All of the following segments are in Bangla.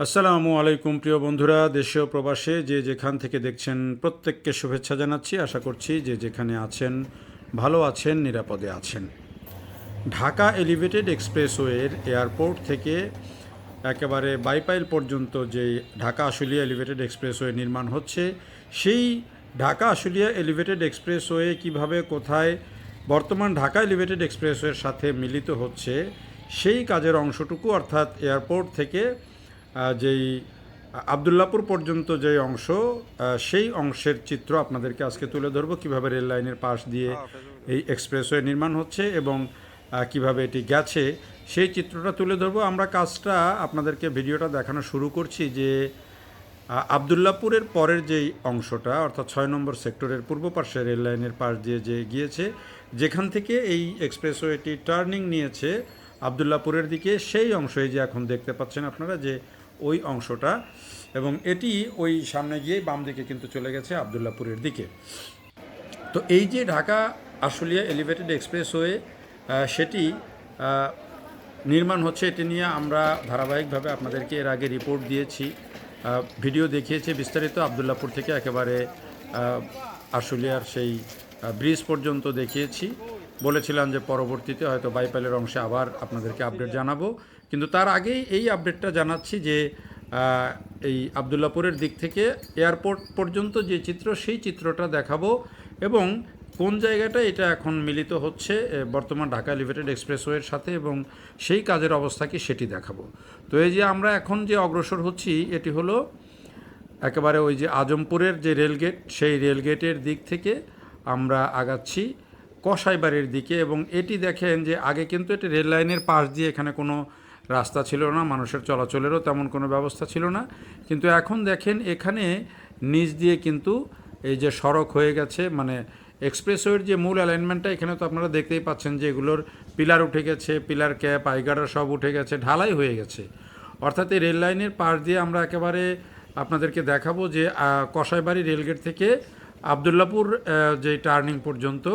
আসসালামু আলাইকুম প্রিয় বন্ধুরা, দেশে ও প্রবাসে যে যেখান থেকে দেখছেন প্রত্যেককে শুভেচ্ছা জানাচ্ছি। আশা করছি যে যেখানে আছেন ভালো আছেন, নিরাপদে আছেন। ঢাকা এলিভেটেড এক্সপ্রেসওয়ের এয়ারপোর্ট থেকে একেবারে বাইপাইল পর্যন্ত যে ঢাকা আশুলিয়া এলিভেটেড এক্সপ্রেসওয়ে নির্মাণ হচ্ছে, সেই ঢাকা আশুলিয়া এলিভেটেড এক্সপ্রেসওয়ে কিভাবে কোথায় বর্তমান ঢাকা এলিভেটেড এক্সপ্রেসওয়ের সাথে মিলিত হচ্ছে, সেই কাজের অংশটুকু অর্থাৎ এয়ারপোর্ট থেকে যেই আবদুল্লাপুর পর্যন্ত যে অংশ, সেই অংশের চিত্র আপনাদেরকে আজকে তুলে ধরবো। কীভাবে রেল লাইনের পাশ দিয়ে এই এক্সপ্রেসওয়ে নির্মাণ হচ্ছে এবং কিভাবে এটি গেছে সেই চিত্রটা তুলে ধরবো। আমরা কাজটা আপনাদেরকে ভিডিওটা দেখানো শুরু করছি যে আবদুল্লাপুরের পরের যেই অংশটা অর্থাৎ 6 নম্বর সেক্টরের পূর্ব পাশে রেল লাইনের পাশ দিয়ে যে গিয়েছে, যেখান থেকে এই এক্সপ্রেসওয়েটি টার্নিং নিয়েছে আবদুল্লাপুরের দিকে, সেই অংশে যে এখন দেখতে পাচ্ছেন আপনারা যে ওই অংশটা, এবং এটি ওই সামনে গিয়ে বাম দিকে কিন্তু চলে গেছে আবদুল্লাপুরের দিকে। তো এই যে ঢাকা আশুলিয়া এলিভেটেড এক্সপ্রেসওয়ে সেটি নির্মাণ হচ্ছে, এটি নিয়ে আমরা ধারাবাহিকভাবে আপনাদেরকে এর আগে রিপোর্ট দিয়েছি, ভিডিও দেখিয়েছি বিস্তারিত। আবদুল্লাপুর থেকে একেবারে আশুলিয়ার সেই ব্রিজ পর্যন্ত দেখিয়েছি। বলেছিলাম যে পরবর্তীতে হয়তো বাইপাইলের অংশে আবার আপনাদেরকে আপডেট জানাবো, কিন্তু তার আগেই এই আপডেটটা জানাচ্ছি যে এই আবদুল্লাপুরের দিক থেকে এয়ারপোর্ট পর্যন্ত যে চিত্র, সেই চিত্রটা দেখাবো এবং কোন জায়গাটা এটা এখন মিলিত হচ্ছে বর্তমান ঢাকা এলিভেটেড এক্সপ্রেসওয়ের সাথে, এবং সেই কাজের অবস্থা কি সেটি দেখাবো। তো এই যে আমরা এখন যে অগ্রসর হচ্ছি, এটি হলো একেবারে ওই যে আজমপুরের যে রেলগেট, সেই রেলগেটের দিক থেকে আমরা আগাচ্ছি কসাইবাড়ির দিকে। এবং এটি দেখেন যে আগে কিন্তু এটি রেল লাইনের পাশ দিয়ে, এখানে কোনো রাস্তা ছিল না, মানুষের চলাচলেরও তেমন কোনো ব্যবস্থা ছিল না, কিন্তু এখন দেখেন এখানে নিচ দিয়ে কিন্তু এই যে সড়ক হয়ে গেছে। মানে এক্সপ্রেসওয়ের যে মূল অ্যালাইনমেন্টটা, এখানে তো আপনারা দেখতেই পাচ্ছেন যে এগুলোর পিলার উঠে গেছে, পিলার ক্যাপ আইগার্ডার সব উঠে গেছে, ঢালাই হয়ে গেছে। অর্থাৎ এই রেল লাইনের পাশ দিয়ে আমরা একেবারে আপনাদেরকে দেখাবো যে কসাইবাড়ি রেলগেট থেকে আবদুল্লাপুর যে টার্নিং পর্যন্ত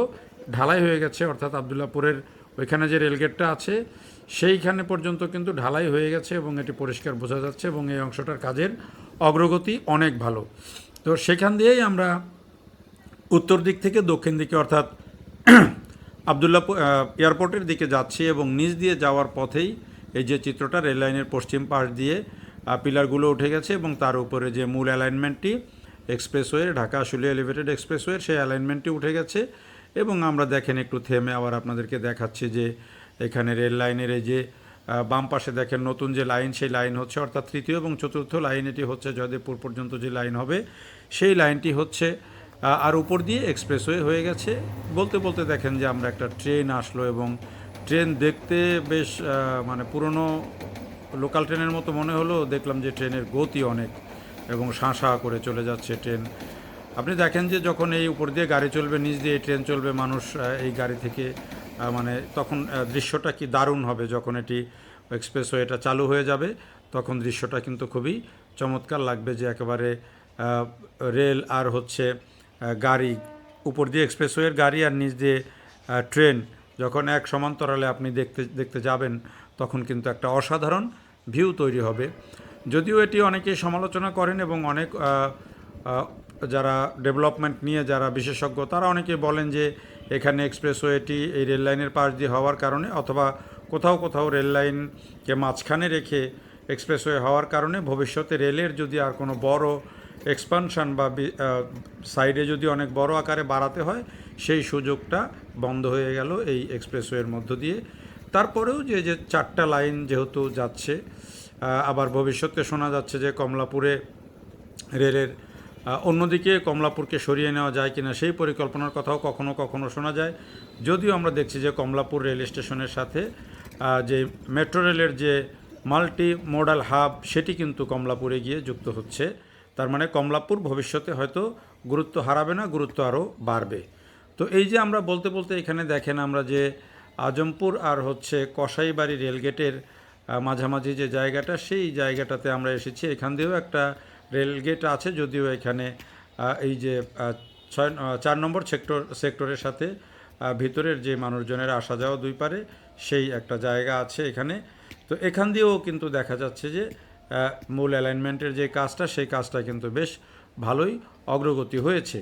ঢালাই হয়ে গেছে। অর্থাৎ আবদুল্লাপুরের ওইখানে যে রেলগেটটা আছে সেইখানে পর্যন্ত কিন্তু ঢালাই হয়ে গেছে এবং এটি পরিষ্কার বোঝা যাচ্ছে, এবং এই অংশটার কাজের অগ্রগতি অনেক ভালো। তো সেখান দিয়েই আমরা উত্তর দিক থেকে দক্ষিণ দিকে অর্থাৎ আবদুল্লাপুর এয়ারপোর্টের দিকে যাচ্ছি, এবং নিচ দিয়ে যাওয়ার পথেই এই যে চিত্রটা, রেল লাইনের পশ্চিম পাশ দিয়ে পিলারগুলো উঠে গেছে এবং তার উপরে যে মূল অ্যালাইনমেন্টটি এক্সপ্রেসওয়ের, ঢাকা আশুলিয়া এলিভেটেড এক্সপ্রেসওয়ের, সেই অ্যালাইনমেন্টটি উঠে গেছে। এবং আমরা দেখেন একটু থেমে আবার আপনাদেরকে দেখাচ্ছি যে এখানে রেল লাইনের এই যে বাম পাশে দেখেন নতুন যে লাইন, সেই লাইন হচ্ছে অর্থাৎ তৃতীয় এবং চতুর্থ লাইন, এটি হচ্ছে জয়দেবপুর পর্যন্ত যে লাইন হবে সেই লাইনটি হচ্ছে। আর উপর দিয়ে এক্সপ্রেসওয়ে হয়ে গেছে। বলতে বলতে দেখেন যে আমরা একটা ট্রেন আসলো, এবং ট্রেন দেখতে বেশ মানে পুরনো লোকাল ট্রেনের মতো মনে হলো। দেখলাম যে ট্রেনের গতি অনেক এবং শাঁ শাঁ করে চলে যাচ্ছে ট্রেন। আপনি দেখেন যে যখন এই উপর দিয়ে গাড়ি চলবে, নিচ দিয়ে ট্রেন চলবে, মানুষ এই গাড়ি থেকে মানে তখন দৃশ্যটা কি দারুণ হবে। যখন এটি এক্সপ্রেসওয়েটা চালু হয়ে যাবে তখন দৃশ্যটা কিন্তু খুবই চমৎকার লাগবে, যে একেবারে রেল আর হচ্ছে গাড়ি, উপর দিয়ে এক্সপ্রেসওয়ের গাড়ি আর নিচ দিয়ে ট্রেন যখন এক সমান্তরালে আপনি দেখতে দেখতে যাবেন, তখন কিন্তু একটা অসাধারণ ভিউ তৈরি হবে। যদিও এটি অনেকেই সমালোচনা করেন এবং অনেক যারা ডেভেলপমেন্ট নিয়ে যারা বিশেষজ্ঞ, তারা অনেকে বলেন যে এখানে এক্সপ্রেসওয়েটি এই রেল লাইনের পাশ দিয়ে হওয়ার কারণে, অথবা কোথাও কোথাও রেল লাইনকে মাঝখানে রেখে এক্সপ্রেসওয়ে হওয়ার কারণে ভবিষ্যতে রেলের যদি আর কোনো বড় এক্সপানশন বা সাইডে যদি অনেক বড় আকারে বাড়াতে হয়, সেই সুযোগটা বন্ধ হয়ে গেল এই এক্সপ্রেসওয়ের মধ্য দিয়ে। তারপরেও যে যে 4টা লাইন যেহেতু যাচ্ছে, আবার ভবিষ্যতে শোনা যাচ্ছে যে কমলাপুরে রেলের অন্যদিকে কমলাপুরকে সরিয়ে নেওয়া যায় কিনা, সেই পরিকল্পনার কথাও কখনো কখনো শোনা যায়। যদিও আমরা দেখছি যে কমলাপুর রেল স্টেশনের সাথে যে মেট্রো রেলের যে মাল্টি মোডাল হাব, সেটি কিন্তু কমলাপুরে গিয়ে যুক্ত হচ্ছে। তার মানে কমলাপুর ভবিষ্যতে হয়তো গুরুত্ব হারাবে না, গুরুত্ব আরও বাড়বে। তো এই যে আমরা বলতে বলতে এখানে দেখেন আমরা যে আজমপুর আর হচ্ছে কসাইবাড়ি রেলগেটের মাঝামাঝি যে জায়গাটা, সেই জায়গাটাতে আমরা এসেছি। এখান দিয়েও একটা রেলগেট আছে, যদিও এখানে এই যে 4 নম্বর সেক্টরের সাথে ভিতরের যে মানুষজনের আসা যাওয়া দুই পারে, সেই একটা জায়গা আছে এখানে। তো এখান দিয়েও কিন্তু দেখা যাচ্ছে যে মূল অ্যালাইনমেন্টের যে কাজটা সেই কাজটা কিন্তু বেশ ভালোই অগ্রগতি হয়েছে।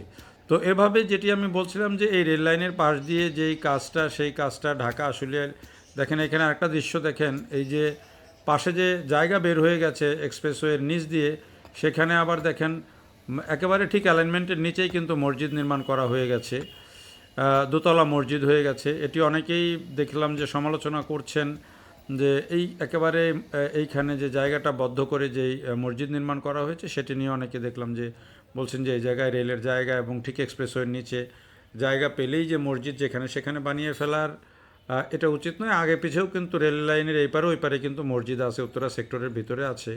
তো এভাবে যেটি আমি বলছিলাম যে এই রেল লাইনের পাশ দিয়ে যেই কাজটা সেই কাজটা ঢাকা আশুলিয়ার দেখেন এখানে আরেকটা দৃশ্য দেখেন, এই যে পাশে যে জায়গা বের হয়ে গেছে এক্সপ্রেসওয়ের নিচ দিয়ে, সেখানে আবার দেখেন একেবারে ঠিক অ্যালাইনমেন্টের নিচেই কিন্তু মসজিদ নির্মাণ করা হয়ে গেছে, দোতলা মসজিদ হয়ে গেছে। এটি অনেকেই দেখলাম যে সমালোচনা করছেন যে এই একেবারে এইখানে যে জায়গাটা বদ্ধ করে যেই মসজিদ নির্মাণ করা হয়েছে সেটি নিয়ে অনেকে দেখলাম যে বলছেন যে এই জায়গায় রেলের জায়গা এবং ঠিক এক্সপ্রেসওয়ের নিচে জায়গা পেলেই যে মসজিদ যেখানে সেখানে বানিয়ে ফেলার এটা উচিত নয়। আগে পিছেও কিন্তু রেল লাইনের এই পারে ওই পারে কিন্তু মসজিদ আছে, উত্তরা সেক্টরের ভিতরে আছে।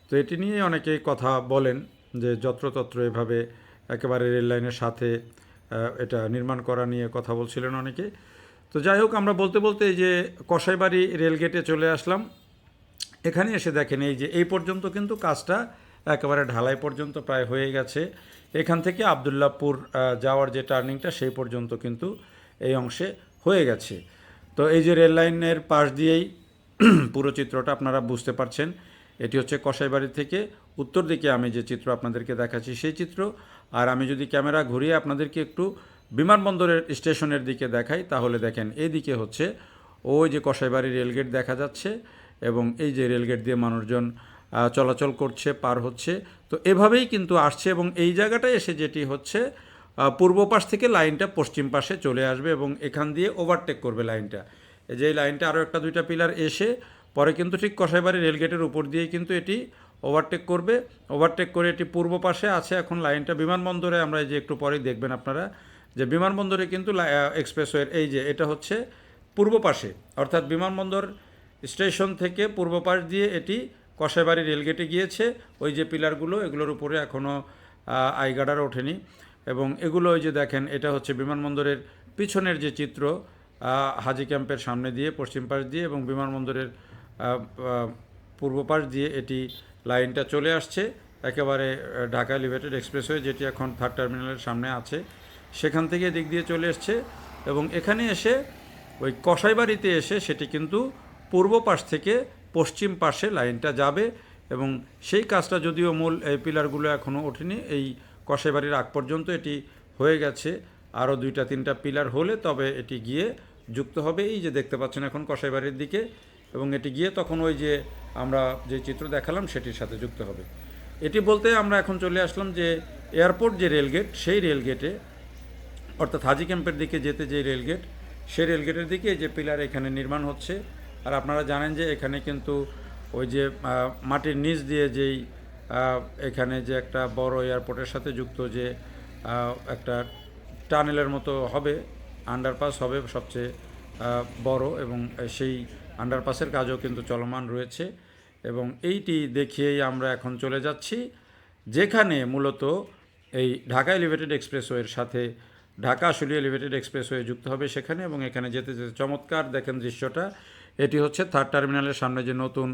তো এটি নিয়ে অনেকেই কথা বলেন যে যত্রতত্র এভাবে একেবারে রেল লাইনের সাথে এটা নির্মাণ করা নিয়ে কথা বলছিলেন অনেকে। তো যাই হোক, আমরা বলতে বলতে এই যে কসাইবাড়ি রেলগেটে চলে আসলাম। এখানে এসে দেখেন এই যে এই পর্যন্ত কিন্তু কাজটা একেবারে ঢালাই পর্যন্ত প্রায় হয়ে গেছে। এখান থেকে আবদুল্লাহপুর যাওয়ার যে টার্নিংটা সেই পর্যন্ত কিন্তু এই অংশে হয়ে গেছে। তো এই যে রেল লাইনের পাশ দিয়েই পুরো চিত্রটা আপনারা বুঝতে পারছেন। এটি হচ্ছে কসাইবাড়ি থেকে উত্তর দিকে আমি যে চিত্র আপনাদেরকে দেখাচ্ছি সেই চিত্র। আর আমি যদি ক্যামেরা ঘুরিয়ে আপনাদেরকে একটু বিমানবন্দরের স্টেশনের দিকে দেখাই তাহলে দেখেন এদিকে হচ্ছে ওই যে কসাইবাড়ি রেলগেট দেখা যাচ্ছে এবং এই যে রেলগেট দিয়ে মানুষজন চলাচল করছে, পার হচ্ছে। তো এভাবেই কিন্তু আসছে এবং এই জায়গাটায় এসে যেটি হচ্ছে পূর্ব পাশ থেকে লাইনটা পশ্চিম পাশে চলে আসবে এবং এখান দিয়ে ওভারটেক করবে লাইনটা। এই যে এই লাইনটা আরও একটা দুইটা পিলার এসে পরে কিন্তু ঠিক কসাইবাড়ি রেলগেটের উপর দিয়েই কিন্তু এটি ওভারটেক করবে। ওভারটেক করে এটি পূর্ব পাশে আছে এখন লাইনটা বিমানবন্দরে। আমরা এই যে একটু পরেই দেখবেন আপনারা যে বিমানবন্দরে কিন্তু এক্সপ্রেসওয়ের এই যে এটা হচ্ছে পূর্ব পাশে, অর্থাৎ বিমানবন্দর স্টেশন থেকে পূর্ব পাশ দিয়ে এটি কসাইবাড়ি রেলগেটে গিয়েছে। ওই যে পিলারগুলো এগুলোর উপরে এখনও আইগার্ডার ওঠেনি এবং এগুলো ওই যে দেখেন এটা হচ্ছে বিমানবন্দরের পিছনের যে চিত্র, হাজি ক্যাম্পের সামনে দিয়ে পশ্চিম পাশ দিয়ে এবং বিমানবন্দরের পূর্ব পাশ দিয়ে এটি লাইনটা চলে আসছে একেবারে ঢাকা এলিভেটেড এক্সপ্রেসওয়ে, যেটি এখন 3rd টার্মিনালের সামনে আছে, সেখান থেকে দিক দিয়ে চলে এসছে এবং এখানে এসে ওই কসাইবাড়িতে এসে সেটি কিন্তু পূর্ব পাশ থেকে পশ্চিম পাশে লাইনটা যাবে এবং সেই কাজটা যদিও মূল এই পিলারগুলো এখনও ওঠেনি, এই কসাইবাড়ির আগ পর্যন্ত এটি হয়ে গেছে। আরও 2-3টা পিলার হলে তবে এটি গিয়ে যুক্ত হবে এই যে দেখতে পাচ্ছেন এখন কসাইবাড়ির দিকে এবং এটি গিয়ে তখন ওই যে আমরা যে চিত্র দেখালাম সেটির সাথে যুক্ত হবে। এটি বলতে আমরা এখন চলে আসলাম যে এয়ারপোর্ট যে রেলগেট সেই রেলগেটে, অর্থাৎ হাজি ক্যাম্পের দিকে যেতে যে রেলগেট সেই রেলগেটের দিকে যে পিলার এখানে নির্মাণ হচ্ছে। আর আপনারা জানেন যে এখানে কিন্তু ওই যে মাটির নিচ দিয়ে যেই এখানে যে একটা বড় এয়ারপোর্টের সাথে যুক্ত যে একটা টানেলের মতো হবে, আন্ডারপাস হবে সবচেয়ে বড় এবং সেই আন্ডারপাসের কাজও কিন্তু চলমান রয়েছে এবং এইটি দেখিয়েই আমরা এখন চলে যাচ্ছি যেখানে মূলত এই ঢাকা এলিভেটেড এক্সপ্রেসওয়ের সাথে ঢাকা আশুলিয়া এলিভেটেড এক্সপ্রেসওয়ে যুক্ত হবে সেখানে। এবং এখানে যেতে যেতে চমৎকার দেখেন দৃশ্যটা, এটি হচ্ছে 3rd টার্মিনালের সামনে যে নতুন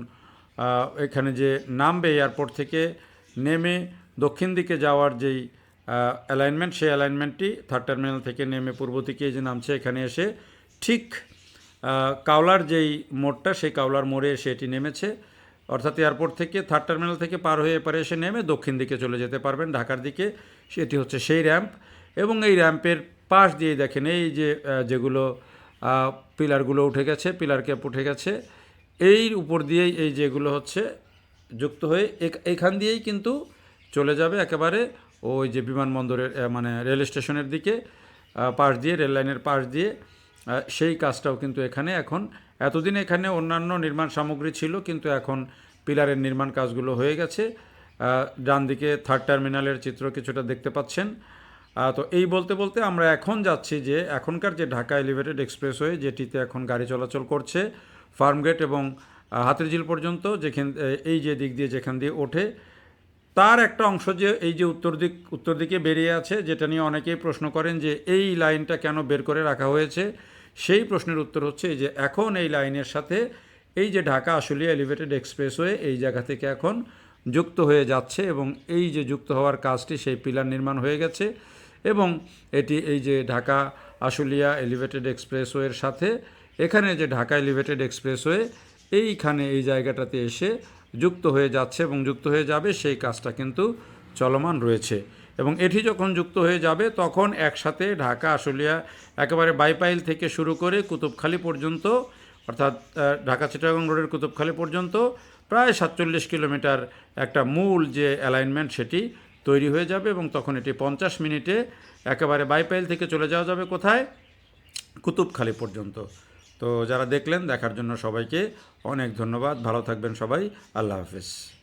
এখানে যে নামবে এয়ারপোর্ট থেকে নেমে দক্ষিণ দিকে যাওয়ার যেই অ্যালাইনমেন্ট, সেই অ্যালাইনমেন্টটি 3rd টার্মিনাল থেকে নেমে পূর্ব দিকে যে নামছে এখানে এসে ঠিক কাওলার যেই মোড়টা সেই কাওলার মোড়ে এসে এটি নেমেছে। অর্থাৎ এয়ারপোর্ট থেকে 3rd টার্মিনাল থেকে পার হয়ে এপারে এসে নেমে দক্ষিণ দিকে চলে যেতে পারবেন ঢাকার দিকে, সেটি হচ্ছে সেই র্যাম্প। এবং এই র্যাম্পের পাশ দিয়ে দেখেন এই যে যেগুলো পিলারগুলো উঠে গেছে, পিলার ক্যাপ উঠে গেছে, এই উপর দিয়েই এই যেগুলো হচ্ছে যুক্ত হয়ে এখান দিয়েই কিন্তু চলে যাবে একেবারে ওই যে বিমানবন্দরের মানে রেল স্টেশনের দিকে পাশ দিয়ে, রেল লাইনের পাশ দিয়ে। সেই কাজটাও কিন্তু এখানে এখন, এতদিন এখানে অন্যান্য নির্মাণ সামগ্রী ছিল কিন্তু এখন পিলারের নির্মাণ কাজগুলো হয়ে গেছে। ডান দিকে 3rd টার্মিনালের চিত্র কিছুটা দেখতে পাচ্ছেন। তো এই বলতে বলতে আমরা এখন যাচ্ছি যে এখনকার যে ঢাকা এলিভেটেড এক্সপ্রেসওয়ে যেটিতে এখন গাড়ি চলাচল করছে ফার্মগেট এবং হাতিরঝিল পর্যন্ত, যেখান এই যে দিক দিয়ে যেখান দিয়ে ওঠে তার একটা অংশ যে এই যে উত্তর দিকে বেরিয়ে আছে, যেটা নিয়ে অনেকেই প্রশ্ন করেন যে এই লাইনটা কেন বের করে রাখা হয়েছে। সেই প্রশ্নের উত্তর হচ্ছে এই যে এখন এই লাইনের সাথে এই যে ঢাকা আশুলিয়া এলিভেটেড এক্সপ্রেসওয়ে এই জায়গা থেকে এখন যুক্ত হয়ে যাচ্ছে এবং এই যে যুক্ত হওয়ার কাজটি সেই পিলার নির্মাণ হয়ে গেছে এবং এটি এই যে ঢাকা আশুলিয়া এলিভেটেড এক্সপ্রেসওয়ের সাথে এখানে যে ঢাকা এলিভেটেড এক্সপ্রেসওয়ে এইখানে এই জায়গাটাতে এসে যুক্ত হয়ে যাচ্ছে এবং যুক্ত হয়ে যাবে, সেই কাজটা কিন্তু চলমান রয়েছে। এবং এটি যখন যুক্ত হয়ে যাবে তখন একসাথে ঢাকা আশুলিয়া একেবারে বাইপাইল থেকে শুরু করে কুতুবখালী পর্যন্ত, অর্থাৎ ঢাকা চিটাগং রোডের কুতুবখালী পর্যন্ত প্রায় 47 কিলোমিটার একটা মূল যে অ্যালাইনমেন্ট সেটি তৈরি হয়ে যাবে। এবং তখন এটি 50 মিনিটে একেবারে বাইপাইল থেকে চলে যাওয়া যাবে কোথায়? কুতুবখালী পর্যন্ত। তো যারা দেখলেন, দেখার জন্য সবাইকে অনেক ধন্যবাদ। ভালো থাকবেন সবাই। আল্লাহ হাফেজ।